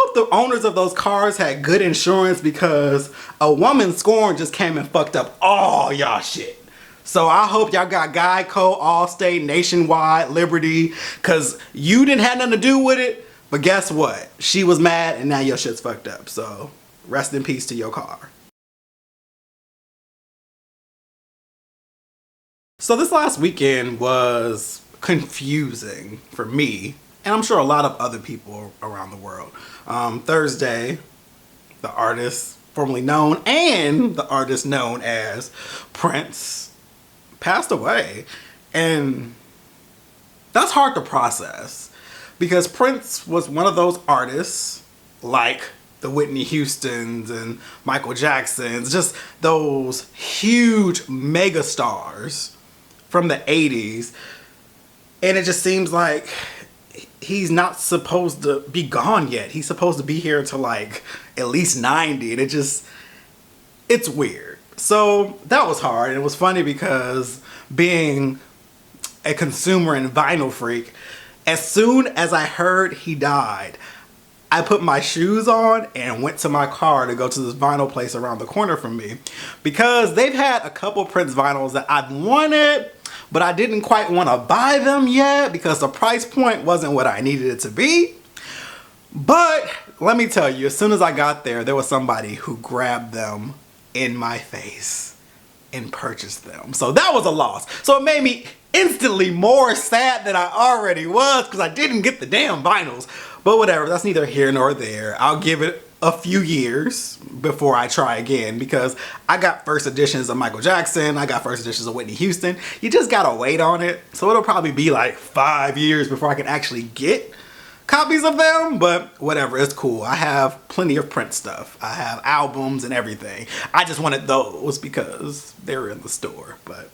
hope the owners of those cars had good insurance, because a woman scorn just came and fucked up all y'all shit. So I hope y'all got Geico, Allstate, Nationwide, Liberty, because you didn't have nothing to do with it. But guess what? She was mad and now your shit's fucked up. So rest in peace to your car. So this last weekend was confusing for me, and I'm sure a lot of other people around the world. Thursday, the artist formerly known and the artist known as Prince passed away. And that's hard to process, because Prince was one of those artists like the Whitney Houstons and Michael Jacksons, just those huge mega stars from the 80s. And it just seems like he's not supposed to be gone yet. He's supposed to be here until like at least 90. And it's weird. So that was hard. And it was funny because, being a consumer and vinyl freak, as soon as I heard he died, I put my shoes on and went to my car to go to this vinyl place around the corner from me, because they've had a couple Prince vinyls that I've wanted, but I didn't quite want to buy them yet because the price point wasn't what I needed it to be. But let me tell you, as soon as I got there, there was somebody who grabbed them in my face and purchased them. So that was a loss. So it made me instantly more sad than I already was, because I didn't get the damn vinyls. But whatever, that's neither here nor there. I'll give it a few years before I try again, because I got first editions of Michael Jackson, I got first editions of Whitney Houston. You just gotta wait on it. So it'll probably be like 5 years before I can actually get copies of them, but whatever, it's cool. I have plenty of Prince stuff. I have albums and everything. I just wanted those because they were in the store, but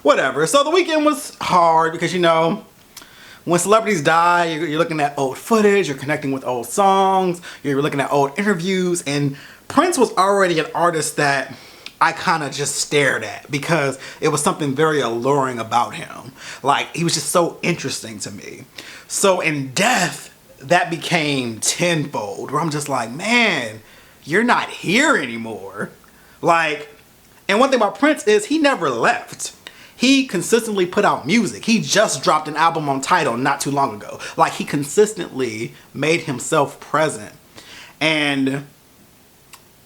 whatever. So the weekend was hard because, you know, when celebrities die, you're looking at old footage, you're connecting with old songs, you're looking at old interviews, and Prince was already an artist that I kind of just stared at because it was something very alluring about him. Like, he was just so interesting to me. So in death, that became tenfold, where I'm just like, man, you're not here anymore. Like, and one thing about Prince is he never left. He consistently put out music. He just dropped an album on Tidal not too long ago. Like, he consistently made himself present. And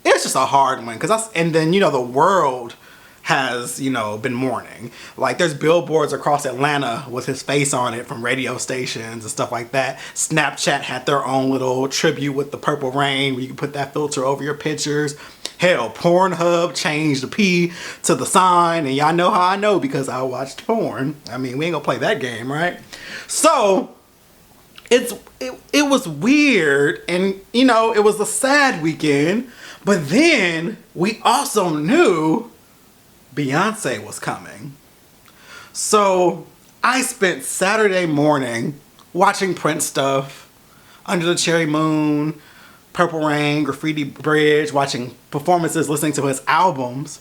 it's just a hard one, and then, you know, the world has, you know, been mourning. Like, there's billboards across Atlanta with his face on it from radio stations and stuff like that. Snapchat had their own little tribute with the purple rain where you can put that filter over your pictures. Hell, Pornhub changed the P to the sign, and y'all know how I know, because I watched porn. I mean, we ain't gonna play that game, right? So it was weird, and, you know, it was a sad weekend, but then we also knew Beyonce was coming. So I spent Saturday morning watching Prince stuff, Under the Cherry Moon, Purple Rain, Graffiti Bridge, watching performances, listening to his albums.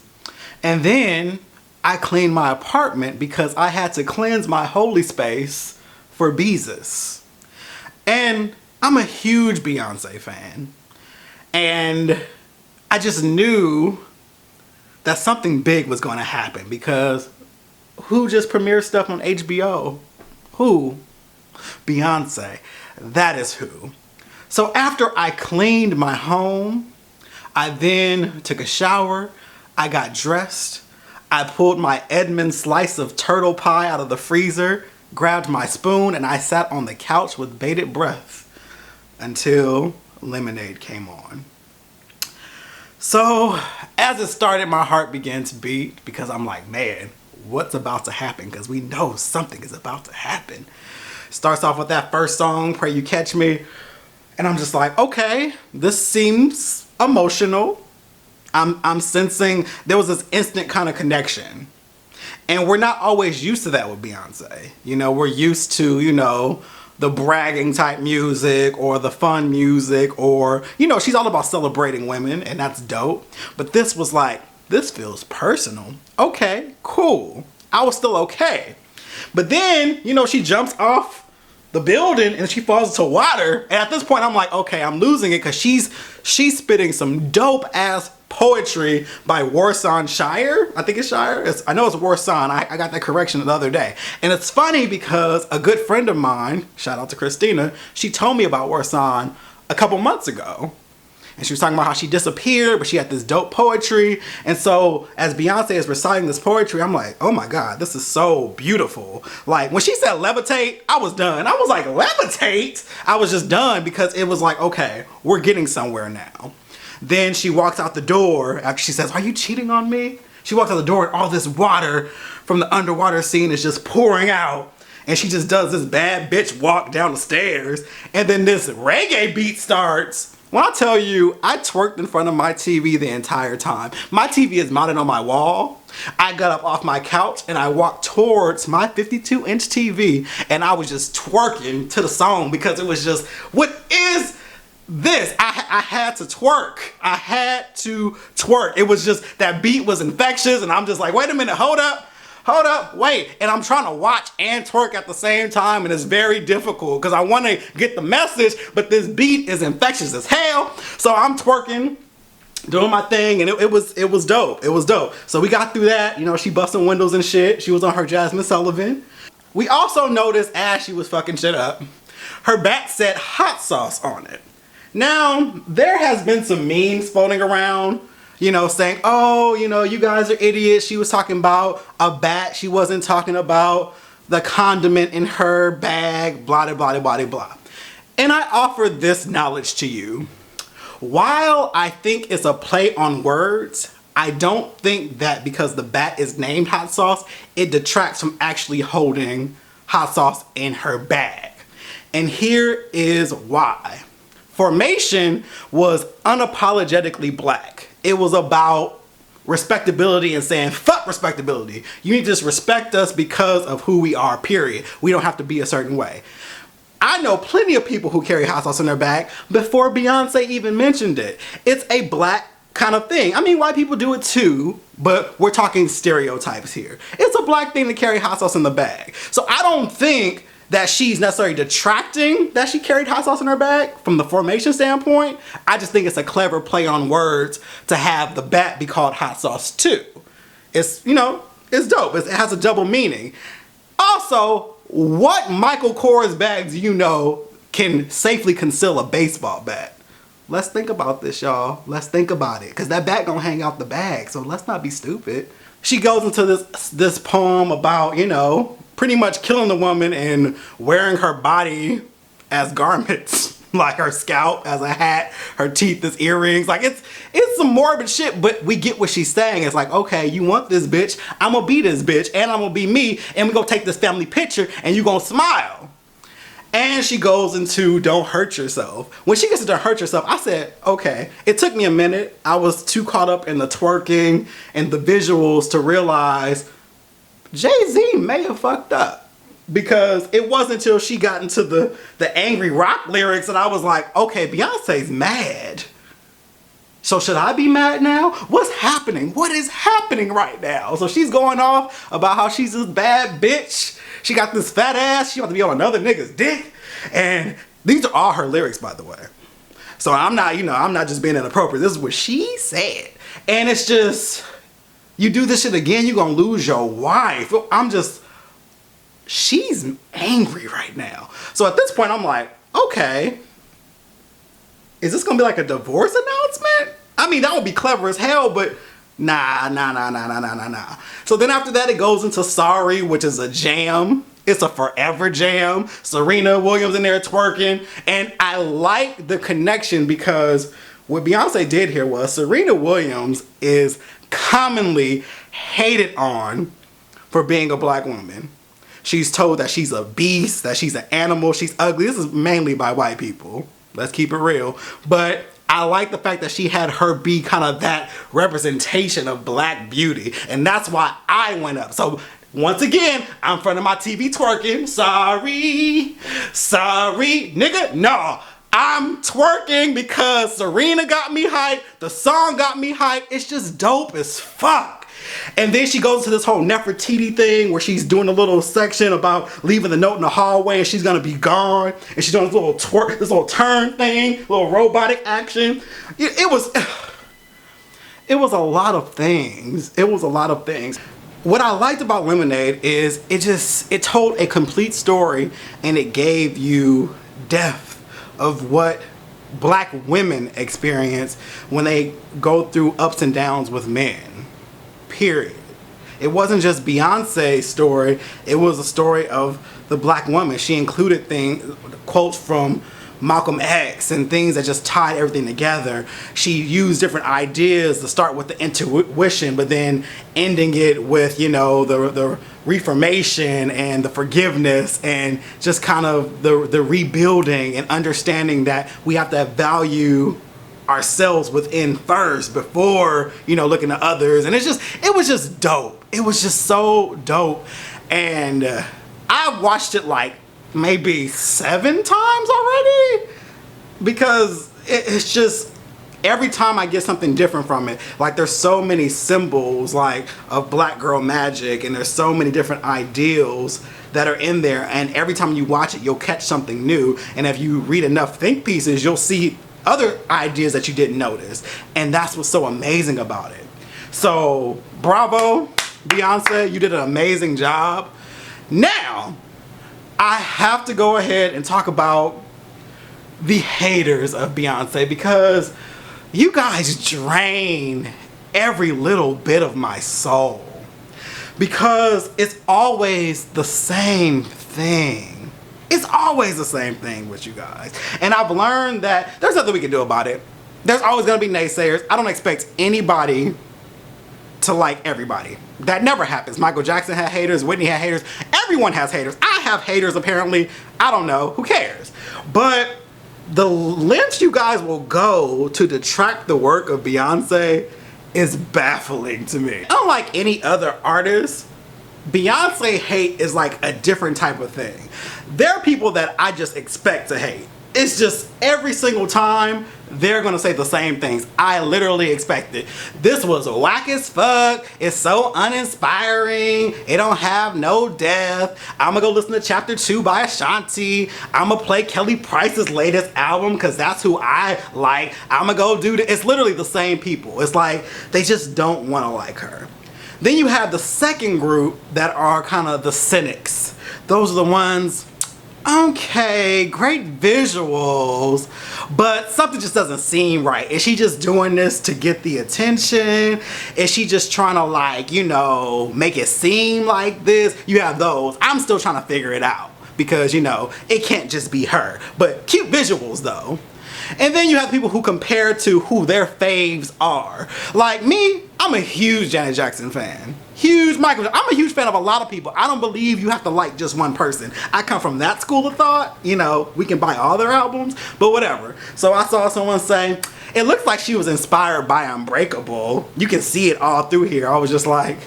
And then I cleaned my apartment because I had to cleanse my holy space for Beezus. And I'm a huge Beyonce fan. And I just knew that something big was going to happen, because who just premiered stuff on HBO? Who? Beyonce. That is who. So after I cleaned my home, I then took a shower, I got dressed, I pulled my Edmund slice of turtle pie out of the freezer, grabbed my spoon, and I sat on the couch with bated breath until Lemonade came on. So as it started, my heart began to beat, because I'm like, man, what's about to happen? Because we know something is about to happen. Starts off with that first song, Pray You Catch Me. And I'm just like, okay, this seems emotional. I'm sensing there was this instant kind of connection. And we're not always used to that with Beyonce. You know, we're used to, you know, the bragging type music or the fun music, or, you know, she's all about celebrating women, and that's dope. But this was like, this feels personal. Okay, cool. I was still okay. But then, you know, she jumps off the building and she falls into water. And at this point I'm like, okay, I'm losing it, because she's spitting some dope ass poetry by Warsan Shire. I think it's Shire. I know it's Warsan. I got that correction the other day. And it's funny because a good friend of mine, shout out to Christina, she told me about Warsan a couple months ago. And she was talking about how she disappeared, but she had this dope poetry. And so as Beyonce is reciting this poetry, I'm like, oh my God, this is so beautiful. Like when she said levitate, I was done. I was like, levitate? I was just done, because it was like, okay, we're getting somewhere now. Then she walks out the door after she says, are you cheating on me? She walks out the door and all this water from the underwater scene is just pouring out. And she just does this bad bitch walk down the stairs. And then this reggae beat starts. When I tell you, I twerked in front of my TV the entire time. My TV is mounted on my wall. I got up off my couch and I walked towards my 52-inch TV and I was just twerking to the song, because it was just, what is this? I had to twerk. I had to twerk. It was just, that beat was infectious, and I'm just like, wait a minute, hold up, wait. And I'm trying to watch and twerk at the same time, and it's very difficult because I want to get the message, but this beat is infectious as hell. So I'm twerking, doing my thing, and it was dope. It was dope. So we got through that. You know, she busting windows and shit. She was on her Jasmine Sullivan. We also noticed as she was fucking shit up, her bat said hot sauce on it. Now, there has been some memes floating around, you know, saying, oh, you know, you guys are idiots. She was talking about a bat. She wasn't talking about the condiment in her bag, blah, blah, blah, blah, blah. And I offer this knowledge to you. While I think it's a play on words, I don't think that because the bat is named hot sauce, it detracts from actually holding hot sauce in her bag. And here is why. Formation was unapologetically black. It was about respectability and saying, fuck respectability. You need to just respect us because of who we are, period. We don't have to be a certain way. I know plenty of people who carry hot sauce in their bag before Beyonce even mentioned it. It's a black kind of thing. I mean, white people do it too, but we're talking stereotypes here. It's a black thing to carry hot sauce in the bag. So I don't think that she's necessarily detracting that she carried hot sauce in her bag from the Formation standpoint. I just think it's a clever play on words to have the bat be called hot sauce too. It's, you know, it's dope. It has a double meaning. Also, what Michael Kors bag do you know can safely conceal a baseball bat? Let's think about this, y'all. Let's think about it, because that bat gonna hang out the bag, so let's not be stupid. She goes into this poem about, you know, pretty much killing the woman and wearing her body as garments, like her scalp as a hat, her teeth as earrings. Like it's some morbid shit, but we get what she's saying. It's like, okay, you want this bitch, I'm gonna be this bitch, and I'm gonna be me, and we gonna take this family picture, and you gonna smile. And she goes into don't hurt yourself. When she gets to don't hurt yourself, I said, okay. It took me a minute. I was too caught up in the twerking and the visuals to realize Jay-Z may have fucked up, because it wasn't until she got into the angry rock lyrics that I was like, okay, Beyonce's mad. So should I be mad now? What's happening? What is happening right now? So she's going off about how she's this bad bitch. She got this fat ass. She wants to be on another nigga's dick. And these are all her lyrics, by the way. So I'm not, you know, I'm not just being inappropriate. This is what she said. And it's just, you do this shit again, you're gonna lose your wife. She's angry right now. So at this point, I'm like, okay, is this gonna be like a divorce announcement? I mean, that would be clever as hell, but nah. So then after that, it goes into Sorry, which is a jam. It's a forever jam. Serena Williams in there twerking. And I like the connection, because what Beyonce did here was Serena Williams is commonly hated on for being a black woman. She's told that she's a beast, that she's an animal, she's ugly. This is mainly by white people. Let's keep it real. But I like the fact that she had her be kind of that representation of black beauty. And that's why I went up. So once again, I'm in front of my TV twerking. Sorry, nigga, no. I'm twerking because Serena got me hyped. The song got me hyped. It's just dope as fuck. And then she goes to this whole Nefertiti thing where she's doing a little section about leaving the note in the hallway and she's gonna be gone. And she's doing this little twerk, this little turn thing, little robotic action. It was a lot of things. It was a lot of things. What I liked about Lemonade is it told a complete story and it gave you depth of what black women experience when they go through ups and downs with men. Period. It wasn't just Beyonce's story, it was a story of the black woman. She included quotes from Malcolm X and things that just tied everything together. She used different ideas to start with the intuition, but then ending it with, you know, the Reformation and the forgiveness and just kind of the rebuilding and understanding that we have to value ourselves within first before, you know, looking at others. And it was just dope. It was just so dope. And I watched it like maybe 7 times already because it's just every time I get something different from it. Like there's so many symbols like of black girl magic and there's so many different ideals that are in there, and every time you watch it you'll catch something new, and if you read enough think pieces you'll see other ideas that you didn't notice, and that's what's so amazing about it. So bravo Beyonce, you did an amazing job. Now I have to go ahead and talk about the haters of Beyonce because you guys drain every little bit of my soul because it's always the same thing. It's always the same thing with you guys. And I've learned that there's nothing we can do about it. There's always gonna be naysayers. I don't expect anybody to like everybody. That never happens. Michael Jackson had haters, Whitney had haters, everyone has haters. I have haters apparently, I don't know, who cares? But the lengths you guys will go to detract the work of Beyonce is baffling to me. Unlike any other artist, Beyonce hate is like a different type of thing. There are people that I just expect to hate. It's just every single time they're gonna say the same things. I literally expect it. This was whack as fuck. It's so uninspiring. It don't have no depth. I'ma go listen to chapter 2 by Ashanti. I'ma play Kelly Price's latest album because that's who I like. I'ma go do this. It's literally the same people. It's like they just don't wanna like her. Then you have the second group that are kind of the cynics. Those are the ones, okay, great visuals, but something just doesn't seem right. Is she just doing this to get the attention? Is she just trying to, like, you know, make it seem like this? You have those. I'm still trying to figure it out because, you know, it can't just be her. But cute visuals though. And then you have people who compare to who their faves are. Like me, I'm a huge Janet Jackson fan. Huge Michael. I'm a huge fan of a lot of people. I don't believe you have to like just one person. I come from that school of thought. You know, we can buy all their albums, but whatever. So I saw someone say, it looks like she was inspired by Unbreakable. You can see it all through here. I was just like,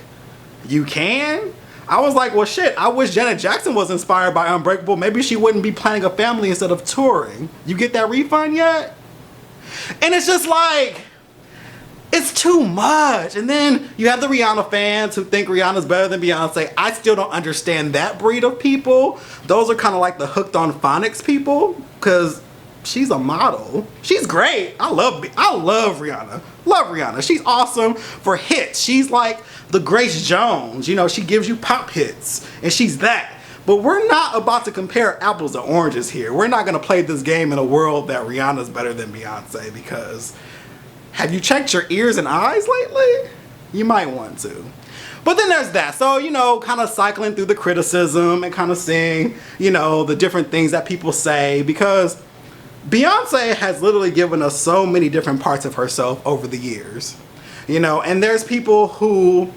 you can? I was like, well shit, I wish Janet Jackson was inspired by Unbreakable. Maybe she wouldn't be planning a family instead of touring. You get that refund yet? And it's just like, it's too much. And then you have the Rihanna fans who think Rihanna's better than Beyonce. I still don't understand that breed of people. Those are kind of like the hooked on phonics people, because she's a model. She's great. I love Rihanna. Love Rihanna. She's awesome for hits. She's like the Grace Jones. You know, she gives you pop hits, and she's that. But we're not about to compare apples to oranges here. We're not going to play this game in a world that Rihanna's better than Beyonce, because have you checked your ears and eyes lately? You might want to. But then there's that. So, you know, kind of cycling through the criticism and kind of seeing, you know, the different things that people say, because Beyonce has literally given us so many different parts of herself over the years. You know, and there's people who,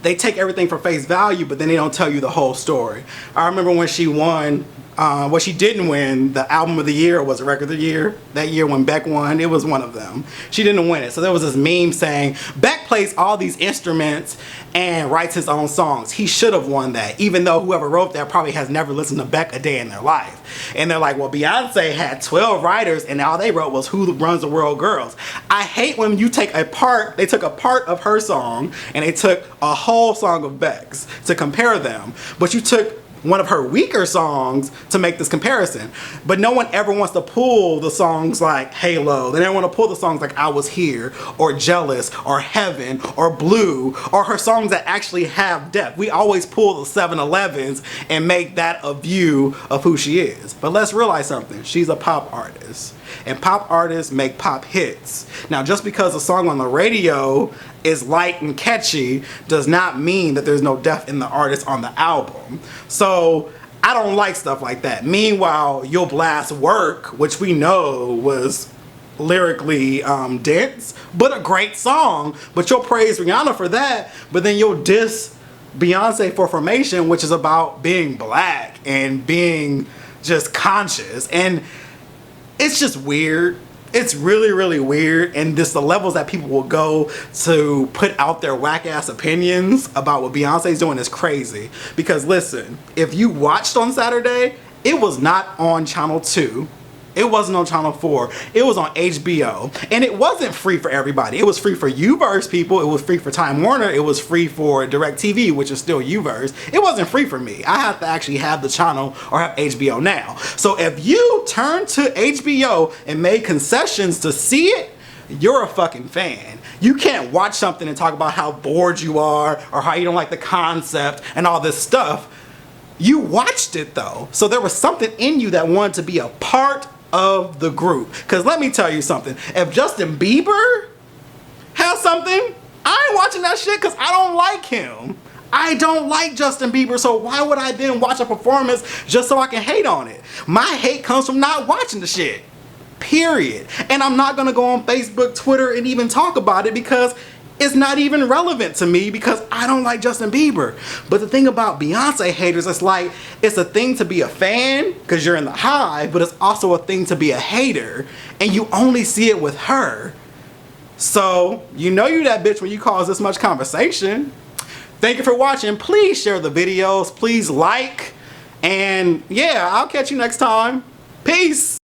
they take everything for face value, but then they don't tell you the whole story. I remember when she won Well, she didn't win the album of the year, or was it record of the year? That year when Beck won, it was one of them. She didn't win it. So there was this meme saying, Beck plays all these instruments and writes his own songs. He should have won that, even though whoever wrote that probably has never listened to Beck a day in their life. And they're like, well, Beyonce had 12 writers and all they wrote was Who Runs the World Girls. I hate when you take a part, they took a part of her song and they took a whole song of Beck's to compare them. But you took one of her weaker songs to make this comparison. But no one ever wants to pull the songs like Halo. They don't want to pull the songs like I Was Here, or Jealous, or Heaven, or Blue, or her songs that actually have depth. We always pull the 7-Elevens and make that a view of who she is. But let's realize something. She's a pop artist. And pop artists make pop hits. Now, just because a song on the radio is light and catchy does not mean that there's no depth in the artist on the album. So I don't like stuff like that. Meanwhile, you'll blast Work, which we know was lyrically dense, but a great song. But you'll praise Rihanna for that, but then you'll diss Beyonce for Reformation, which is about being black and being just conscious. And it's just weird. It's really, really weird. And just the levels that people will go to put out their whack ass opinions about what Beyonce's doing is crazy. Because listen, if you watched on Saturday, it was not on Channel 2. It wasn't on Channel 4. It was on HBO. And it wasn't free for everybody. It was free for Uverse people. It was free for Time Warner. It was free for DirecTV, which is still Uverse. It wasn't free for me. I have to actually have the channel or have HBO now. So if you turn to HBO and made concessions to see it, you're a fucking fan. You can't watch something and talk about how bored you are or how you don't like the concept and all this stuff. You watched it though. So there was something in you that wanted to be a part of the group. Because let me tell you something. If Justin Bieber has something, I ain't watching that shit because I don't like him. I don't like Justin Bieber, so why would I then watch a performance just so I can hate on it? My hate comes from not watching the shit. Period. And I'm not gonna go on Facebook, Twitter, and even talk about it because it's not even relevant to me because I don't like Justin Bieber. But the thing about Beyonce haters, it's like, it's a thing to be a fan because you're in the hive, but it's also a thing to be a hater and you only see it with her. So, you know you that bitch when you cause this much conversation. Thank you for watching. Please share the videos. Please like. And yeah, I'll catch you next time. Peace.